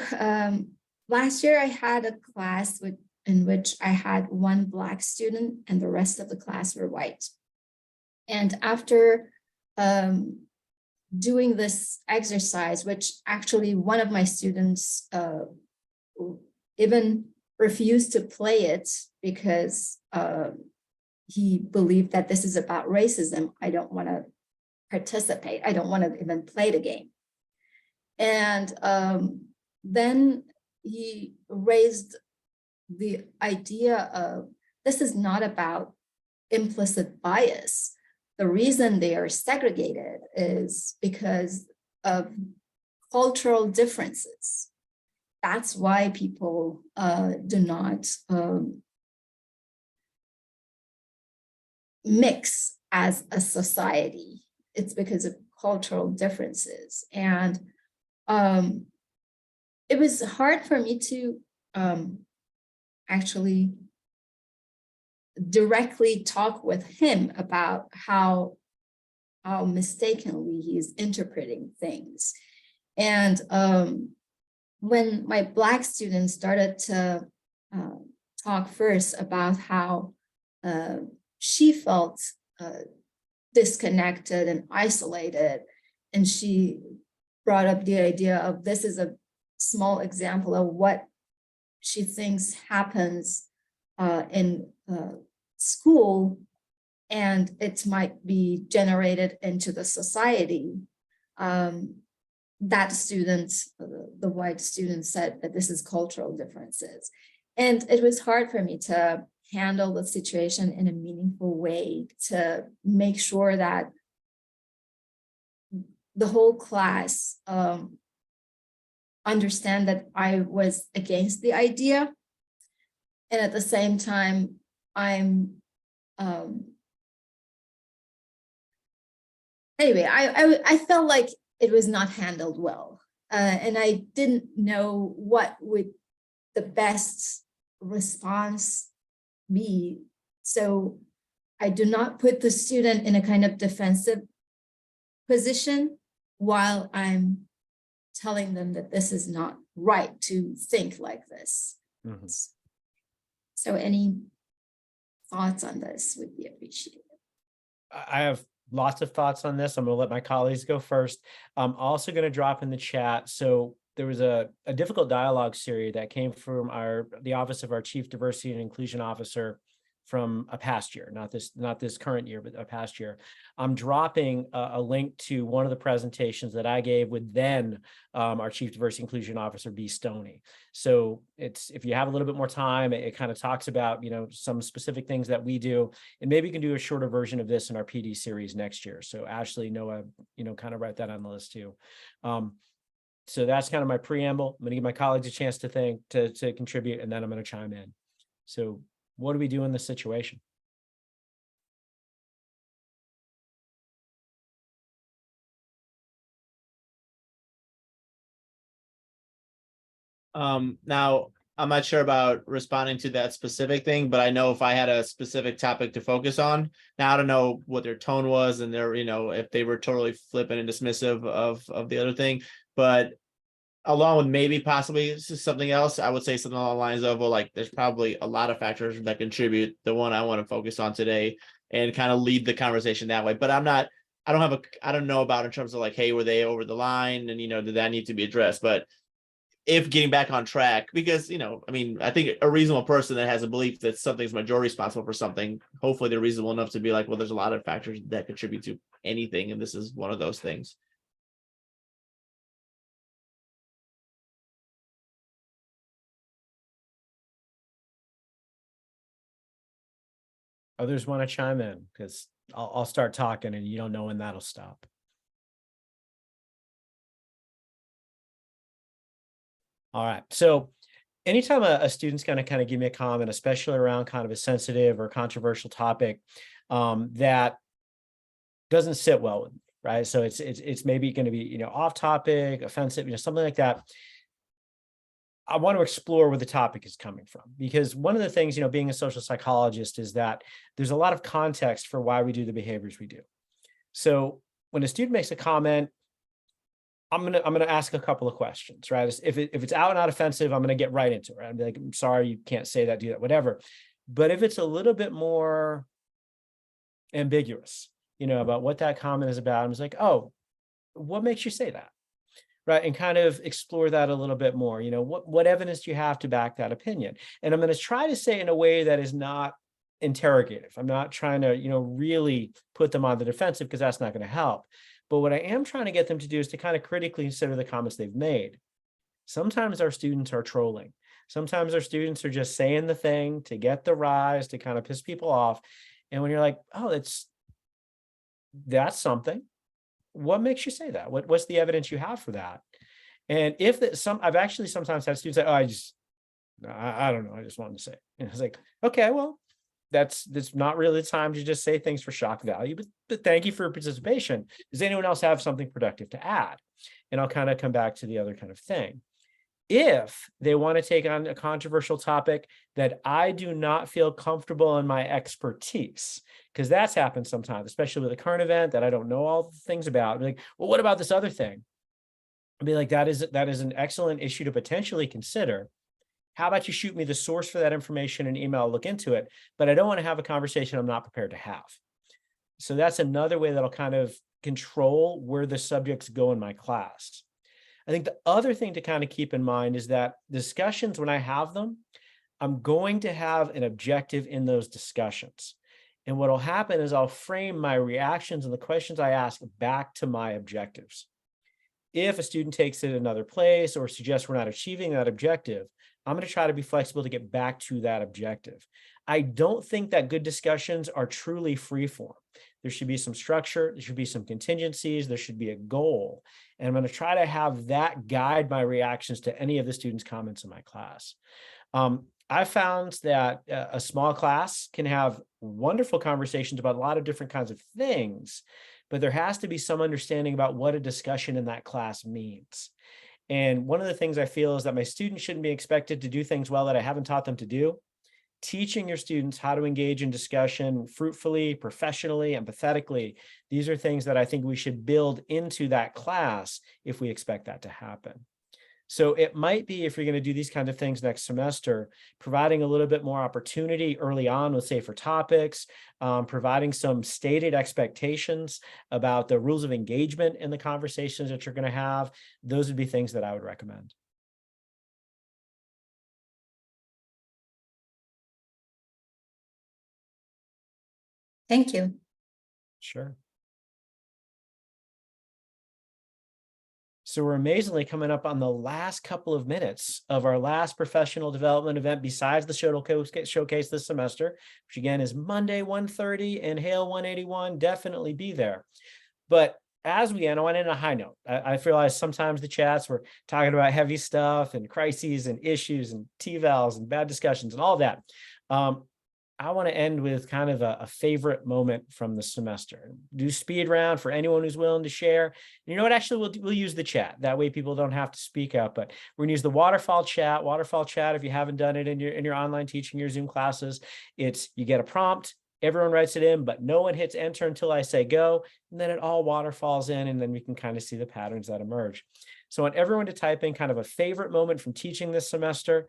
last year I had a class in which I had 1 Black student and the rest of the class were white. And after doing this exercise, which actually one of my students even refused to play it because he believed that this is about racism. I don't want to participate. I don't want to even play the game. And then he raised the idea of this is not about implicit bias. The reason they are segregated is because of cultural differences. That's why people do not mix as a society. It's because of cultural differences. And it was hard for me to actually directly talk with him about how mistakenly he's interpreting things. And when my Black students started to talk first about how she felt disconnected and isolated, and she brought up the idea of this is a small example of what she thinks happens in school, and it might be generated into the society. That student, the white student, said that this is cultural differences. And it was hard for me to handle the situation in a meaningful way, to make sure that the whole class understand that I was against the idea. And at the same time, I'm anyway, I felt like it was not handled well. And I didn't know what would the best response be. So I do not put the student in a kind of defensive position while I'm telling them that this is not right to think like this. Mhm. So any thoughts on this would be appreciated. I have lots of thoughts on this. I'm going to let my colleagues go first. I'm also going to drop in the chat. So there was a difficult dialogue series that came from the office of our Chief Diversity and Inclusion Officer from a past year, not this current year, but a past year. I'm dropping a link to one of the presentations that I gave with then our Chief Diversity Inclusion Officer, B. Stoney. So if you have a little bit more time, it kind of talks about, some specific things that we do, and maybe you can do a shorter version of this in our PD series next year. So Ashley, Noah, kind of write that on the list too. So that's kind of my preamble. I'm going to give my colleagues a chance to to contribute, and then I'm going to chime in. So what do we do in this situation? Now I'm not sure about responding to that specific thing, but I know if I had a specific topic to focus on, now I don't know what their tone was and their, if they were totally flippant and dismissive of the other thing, but along with maybe possibly something else, I would say something along the lines of, well, like there's probably a lot of factors that contribute. The one I want to focus on today and kind of lead the conversation that way. But I don't know about in terms of like, hey, were they over the line and, did that need to be addressed? But if getting back on track, because, I think a reasonable person that has a belief that something's majority responsible for something, hopefully they're reasonable enough to be like, well, there's a lot of factors that contribute to anything. And this is one of those things. Others want to chime in, because I'll start talking and you don't know when that'll stop. All right. So anytime a student's going to kind of give me a comment, especially around kind of a sensitive or controversial topic that doesn't sit well with me, right? So it's maybe going to be, off topic, offensive, something like that. I want to explore where the topic is coming from, because one of the things, being a social psychologist, is that there's a lot of context for why we do the behaviors we do. So when a student makes a comment, I'm gonna ask a couple of questions, right? If it's out and out offensive, I'm gonna get right into it. Right? I'm like, I'm sorry, you can't say that, do that, whatever. But if it's a little bit more ambiguous, about what that comment is about, I'm just like, oh, what makes you say that? Right, and kind of explore that a little bit more. What evidence do you have to back that opinion? And I'm going to try to say it in a way that is not interrogative. I'm not trying to, really put them on the defensive, because that's not going to help. But what I am trying to get them to do is to kind of critically consider the comments they've made. Sometimes our students are trolling. Sometimes our students are just saying the thing to get the rise, to kind of piss people off. And when you're like, oh, that's something. What makes you say that? What's the evidence you have for that? And if I've actually sometimes had students say, oh, I don't know, I just wanted to say it. And it's like, okay, well, that's not really the time to just say things for shock value, but thank you for your participation. Does anyone else have something productive to add? And I'll kind of come back to the other kind of thing. If they want to take on a controversial topic that I do not feel comfortable in my expertise, because that's happened sometimes, especially with a current event that I don't know all the things about. I'm like, well, what about this other thing? I'd be like, that is an excellent issue to potentially consider. How about you shoot me the source for that information and email, I'll look into it, but I don't want to have a conversation I'm not prepared to have. So that's another way that'll kind of control where the subjects go in my class. I think the other thing to kind of keep in mind is that discussions, when I have them, I'm going to have an objective in those discussions. And what will happen is I'll frame my reactions and the questions I ask back to my objectives. If a student takes it another place or suggests we're not achieving that objective, I'm going to try to be flexible to get back to that objective. I don't think that good discussions are truly free form. There should be some structure, there should be some contingencies, there should be a goal. And I'm going to try to have that guide my reactions to any of the students' comments in my class. I found that a small class can have wonderful conversations about a lot of different kinds of things, but there has to be some understanding about what a discussion in that class means. And one of the things I feel is that my students shouldn't be expected to do things well that I haven't taught them to do. Teaching your students how to engage in discussion fruitfully, professionally, empathetically, these are things that I think we should build into that class if we expect that to happen. So it might be, if you're going to do these kinds of things next semester, providing a little bit more opportunity early on with safer topics, providing some stated expectations about the rules of engagement in the conversations that you're going to have. Those would be things that I would recommend. Thank you. Sure. So we're amazingly coming up on the last couple of minutes of our last professional development event besides the showcase this semester, which again is Monday 1:30 and Hale 181. Definitely be there. But as we end, I want to end on a high note. I realize sometimes the chats were talking about heavy stuff and crises and issues and TVALs and bad discussions and all that. I want to end with kind of a favorite moment from the semester. Do speed round for anyone who's willing to share. And you know what? Actually, we'll use the chat. That way people don't have to speak up, but we're going to use the waterfall chat. Waterfall chat, if you haven't done it in your online teaching, your Zoom classes, you get a prompt, everyone writes it in, but no one hits enter until I say go, and then it all waterfalls in, and then we can kind of see the patterns that emerge. So I want everyone to type in kind of a favorite moment from teaching this semester.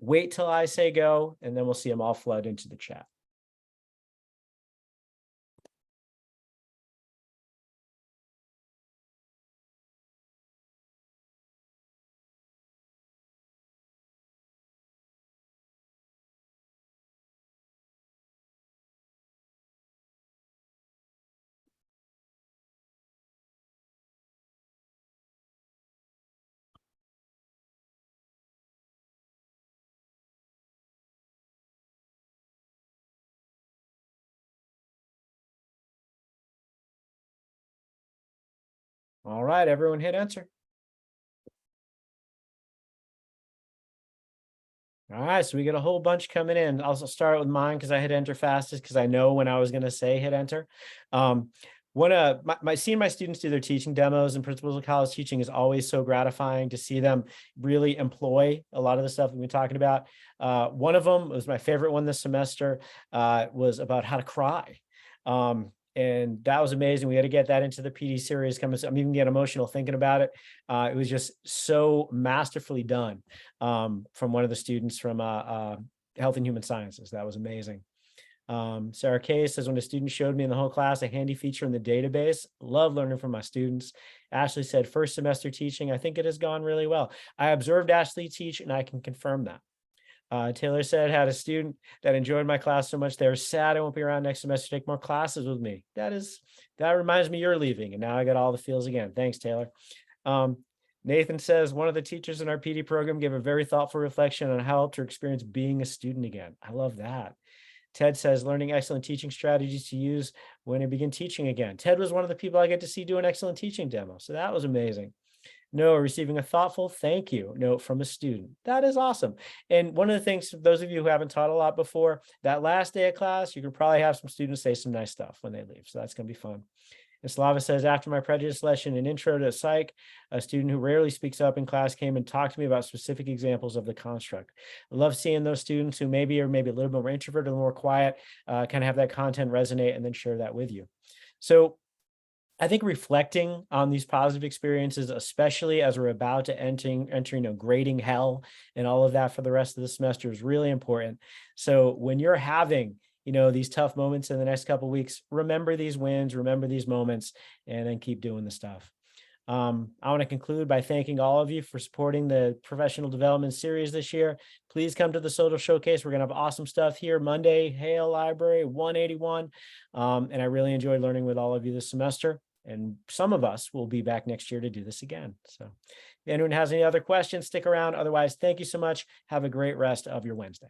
Wait till I say go, and then we'll see them all flood into the chat. All right, everyone hit enter. All right, so we get a whole bunch coming in. I'll start with mine because I hit enter fastest because I know when I was going to say hit enter. Seeing my students do their teaching demos and principles of college teaching is always so gratifying to see them really employ a lot of the stuff we've been talking about. One of them was my favorite one this semester, was about how to cry. And that was amazing. We had to get that into the PD series coming. I'm even getting emotional thinking about it. It was just so masterfully done from one of the students from Health and Human Sciences. That was amazing. Sarah Kay says, when a student showed me in the whole class a handy feature in the database, love learning from my students. Ashley said, first semester teaching, I think it has gone really well. I observed Ashley teach and I can confirm that. Taylor said, had a student that enjoyed my class so much, they're sad I won't be around next semester to take more classes with me. That reminds me you're leaving. And now I got all the feels again. Thanks, Taylor. Nathan says, one of the teachers in our PD program gave a very thoughtful reflection on how it helped her experience being a student again. I love that. Ted says, learning excellent teaching strategies to use when I begin teaching again. Ted was one of the people I get to see do an excellent teaching demo. So that was amazing. Noah receiving a thoughtful thank you note from a student. That is awesome. And one of the things, those of you who haven't taught a lot before, that last day of class, you can probably have some students say some nice stuff when they leave. So that's going to be fun. And Slava says, after my prejudice lesson and intro to psych, a student who rarely speaks up in class came and talked to me about specific examples of the construct. I love seeing those students who maybe are a little bit more introverted, a little more quiet, kind of have that content resonate and then share that with you. So I think reflecting on these positive experiences, especially as we're about to entering a grading hell and all of that for the rest of the semester, is really important. So when you're having these tough moments in the next couple of weeks, remember these wins, remember these moments, and then keep doing the stuff. I want to conclude by thanking all of you for supporting the professional development series this year. Please come to the Social Showcase. We're going to have awesome stuff here Monday, Hale Library 181. And I really enjoyed learning with all of you this semester. And some of us will be back next year to do this again. So if anyone has any other questions, stick around. Otherwise, thank you so much. Have a great rest of your Wednesday.